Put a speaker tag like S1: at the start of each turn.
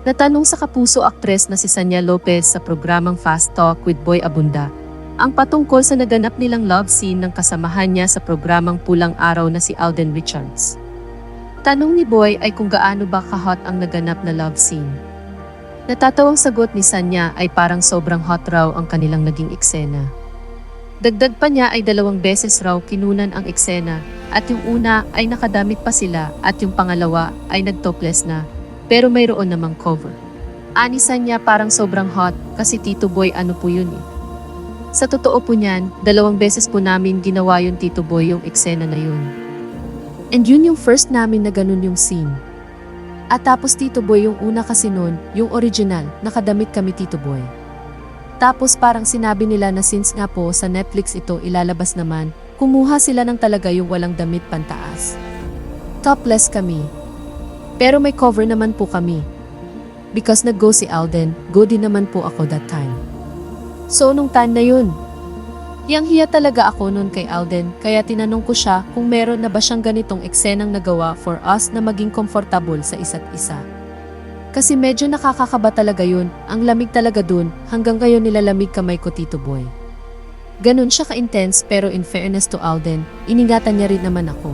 S1: Natanong sa kapuso aktres na si Sanya Lopez sa programang Fast Talk with Boy Abunda, ang patungkol sa naganap nilang love scene ng kasamahan niya sa programang Pulang Araw na si Alden Richards. Tanong ni Boy ay kung gaano ba ka-hot ang naganap na love scene. Natatawang sagot ni Sanya ay parang sobrang hot raw ang kanilang naging eksena. Dagdag pa niya ay 2 beses raw kinunan ang eksena at yung una ay nakadamit pa sila at yung pangalawa ay nag-topless na pero mayroon namang cover. Anisan niya parang sobrang hot kasi Tito Boy ano po yun eh. Sa totoo po niyan, 2 beses po namin ginawa yung Tito Boy yung eksena na yun. And yun yung first namin na ganun yung scene. At tapos Tito Boy yung una kasi nun, yung original, nakadamit kami Tito Boy. Tapos parang sinabi nila na since nga po sa Netflix ito ilalabas naman, kumuha sila ng talaga yung walang damit pantaas. Topless kami. Pero may cover naman po kami. Because nag-go si Alden, go din naman po ako that time. So nung time na yun, hiyang-hiya talaga ako nun kay Alden kaya tinanong ko siya kung meron na ba siyang ganitong eksenang nagawa for us na maging comfortable sa isa't isa. Kasi medyo nakakakaba talaga yun, ang lamig talaga dun, hanggang ngayon nilalamig kamay ko Tito Boy. Ganun siya ka-intense pero in fairness to Alden, iningatan niya rin naman ako.